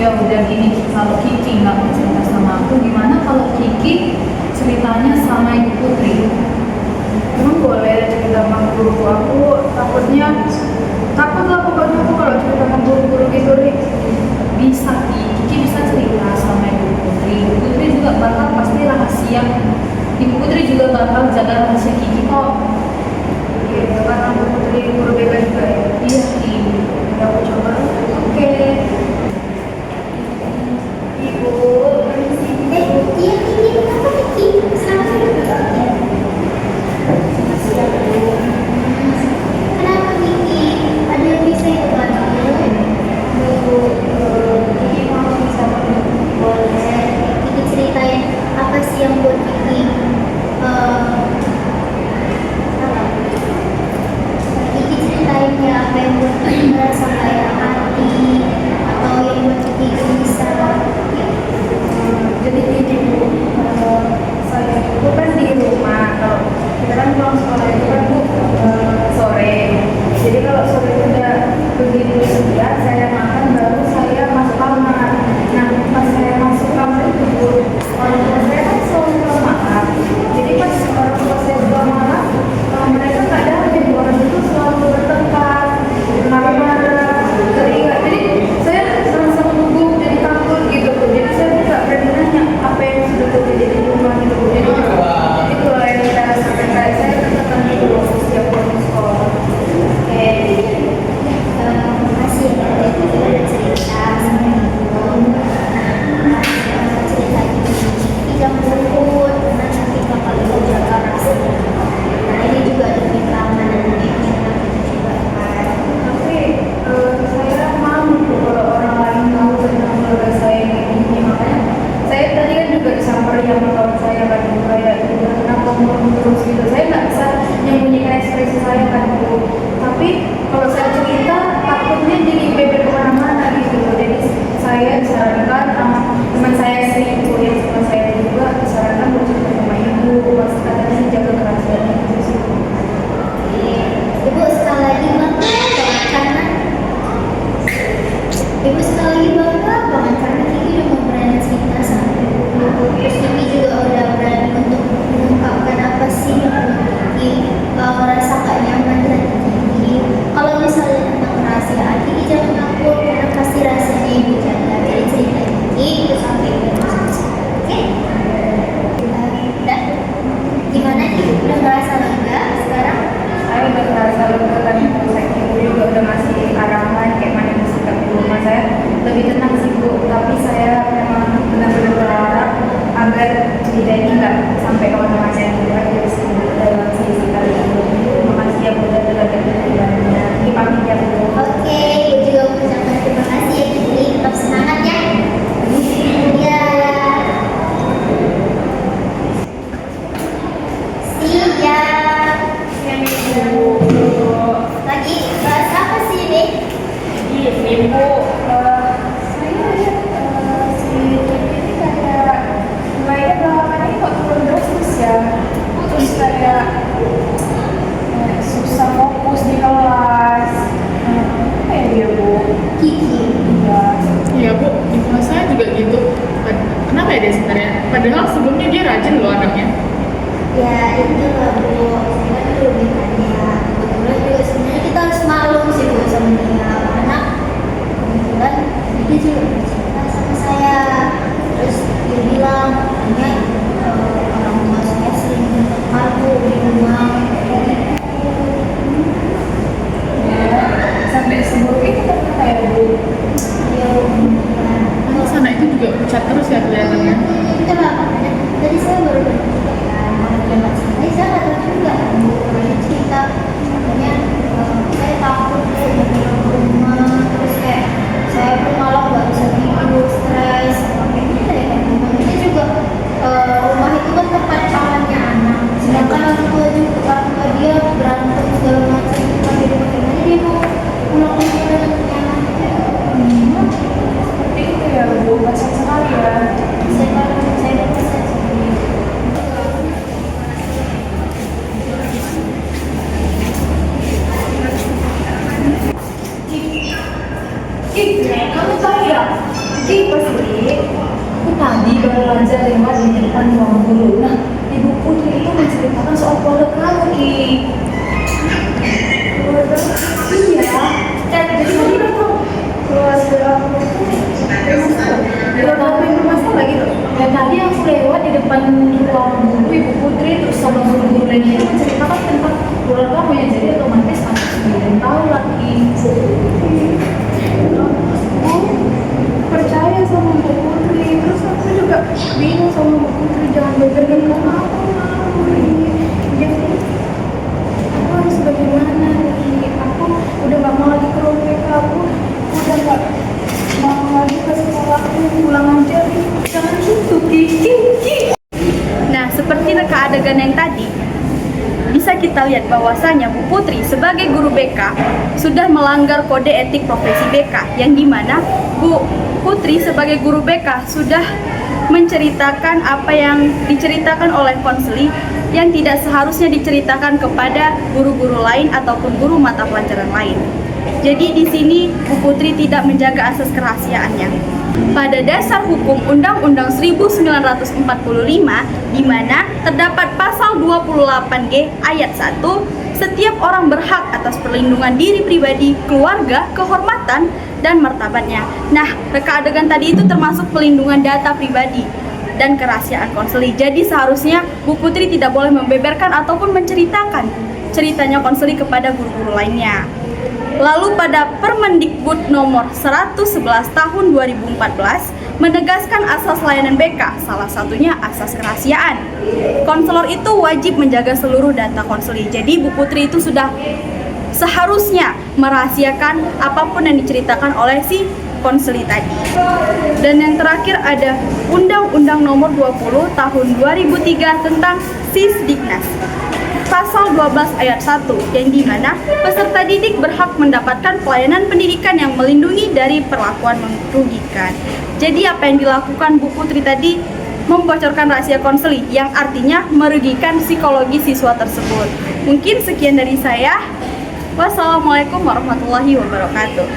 ya udah gini, kalau Kiki nggak mau cerita sama aku, gimana kalau Kiki ceritanya sama Ibu Putri? Emang boleh cerita sama guruku? Aku takutnya takut lah pokoknya aku kalau cerita sama guru-guru gitu Rik. Bisa Kiki bisa cerita sama Ibu Putri. Ibu Putri juga bakal pasti rahasia. Ibu Putri juga bakal jaga rahasia Kiki kok. Gitu kan aku Putri guru BK juga ya. Iya Kiki. Udah aku coba. Oke. Ibu, Iya, Kiki, kenapa Kiki? Selamat ya. Kenapa Kiki? Ada yang bisa itu bantu? Kiki mau bisa Boleh. Kiki ceritain apa sih yang buat Kiki salah? Kiki ceritain ya apa yang buat Kiki merasa kayak hati atau yang buat Kiki bisa jadi gini Bu, saya itu kan di rumah, kalau kita kan pulang sekolah itu kan Bu sore, jadi kalau sore itu udah begitu siang saya makan baru saya masuk kamar. Nah pas saya masuk kamar itu Bu, orang tua saya kan selalu pulang malam, jadi pas orang tua saya pulang malam mereka kadang di luar itu selalu bertengkar, marah-marah, teriak, jadi saya merasa gugup, jadi takut gitu Bu. Jadi saya nggak berani nanya apa yang sudah terjadi di rumah gitu Bu. Jadi itulah yang kita rasakan, kayak saya tertekan gitu loh setiap pulang sekolah. Oke, makasih ya Kak udah cerita sama Ibu. Nah, cerita ini jangan luput karena nanti bakal Ibu jaga rahasia. Nah, ini juga demi keamanan Ibu juga kan. Tapi saya malu Bu kalau orang lain tahu tentang keluarga saya yang kayak gini, makanya saya tadi kan juga disamperin sama kawan saya kan Bu, kayak juga kenapa ngomong terus gitu. Saya nggak bisa menyembunyikan ekspresi saya kan Bu, tapi kalau saya cerita takutnya jadi beber kemana-mana gitu. Jadi saya disarankan sama teman saya sih Bu, yang teman saya juga disarankan buat cerita sama Ibu, pas katanya jaga kerahasiaan gitu sih. Ibu sekali lagi bangga banget karena Ibu sekali lagi bangga banget karena Kiki udah mau berani cerita sama Ibu. Terus Kiki juga udah berani untuk mengungkapkan apa sih yang buat Kiki merasa gak nyaman dengan Kiki. Kalau misalnya tentang kerahasiaan, Kiki jangan takut karena pasti rahasianya Ibu jaga. Jadi cerita Kiki terus sampai Ibu selesai. Oke? Udah? Gimana Kiki? Udah merasa lega sekarang? Saya udah merasa lega kan Bu, saya juga udah ngasih arahan kayak mana bersikap di rumah. Saya lebih tenang sih Bu, tapi saya memang benar-benar berharap agar cerita ini nggak sampai kemana-mana yang luar dari dalam sisi kali ini. Terima kasih ya Bu, udah dengarkan ceritanya. Ini pamit ya Bu. Oke, Ibu juga mengucapkan terima kasih ya Kiki. Tetap semangat ya. Iya. Siap. Lagi bahas apa sih ini? Ini Bu, saya lihat si Kiki ini kayak mulainya belakangan ini kok turun drastis ya. Terus kayak susah fokus di kelas. Apa ya dia Bu? Kiki. Iya. Iya Bu, di kelas saya juga gitu. Kenapa ya dia sebenarnya? Padahal sebelumnya dia rajin loh anaknya. Ya itu lah Bu. Saya kan belum ditanya. Kebetulan juga sebenarnya kita harus malu sih Bu sama dia. Karena kebetulan dia juga bercerita sama saya. Terus dia bilang katanya orang tua saya sering bertengkar Bu di rumah. Sampai seburuk itu ternyata ya Bu. Dia benar. Terus anak itu juga pucat terus ya kelihatannya. Itulah makanya tadi saya baru bercerita kan mau jalan santai saya nggak tahu juga banyak cerita makanya saya takut deh dari rumah terus kayak saya pun malah nggak bisa tidur stres kayak gitu ya kan makanya juga rumah itu kan tempat pamannya anak sedangkan orang tua dia berantem segala macam itu kan di rumah gimana dia mau pulang ke rumah dengan nyaman Seperti itu ya Bu, kasian sekali ya. Apa sih? Aku tadi baru aja lewat di depan ruang guru. Nah, Ibu Putri itu menceritakan soal keluarga kamu, Ki. Keluarga? Iya, dari tadi udah tahu. Keluarga aku keluarga aku yang bermasalah gitu. Ya tadi aku lewat di depan ruang guru Ibu Putri terus sama guru-guru lainnya itu menceritakan tentang keluarga kamu ya, jadi otomatis aku sudah tahu lagi. Aku percaya sama Bu Putri, terus aku juga bingung sama Bu Putri, jangan berbeda karena aku mau nih. Jadi aku harus bagaimana nih? Aku udah gak mau lagi ke ruang BK, aku udah gak mau lagi ke sekolah, aku pulang aja nih. Jangan gitu, Ki. Nah, seperti reka adegan yang tadi, bisa kita lihat bahwasanya Bu Putri sebagai guru BK sudah melanggar kode etik profesi BK, yang dimana Bu Putri sebagai guru BK sudah menceritakan apa yang diceritakan oleh konseli yang tidak seharusnya diceritakan kepada guru-guru lain ataupun guru mata pelajaran lain. Jadi di sini Bu Putri tidak menjaga asas kerahasiaannya. Pada dasar hukum Undang-Undang 1945 di mana terdapat pasal 28G ayat 1, setiap orang berhak atas perlindungan diri pribadi, keluarga, kehormatan, dan martabatnya. Nah, reka adegan tadi itu termasuk pelindungan data pribadi dan kerahasiaan konseli. Jadi seharusnya Bu Putri tidak boleh membeberkan ataupun menceritakan ceritanya konseli kepada guru-guru lainnya. Lalu pada Permendikbud nomor 111 tahun 2014 menegaskan asas layanan BK, salah satunya asas kerahasiaan. Konselor itu wajib menjaga seluruh data konseli. Jadi Bu Putri itu sudah seharusnya merahasiakan apapun yang diceritakan oleh si konseli tadi. Dan yang terakhir ada Undang-Undang nomor 20 tahun 2003 tentang Sisdiknas. Pasal 12 ayat 1 yang dimana peserta didik berhak mendapatkan pelayanan pendidikan yang melindungi dari perlakuan merugikan. Jadi apa yang dilakukan Bu Putri tadi membocorkan rahasia konseli yang artinya merugikan psikologi siswa tersebut. Mungkin sekian dari saya. Wassalamualaikum warahmatullahi wabarakatuh.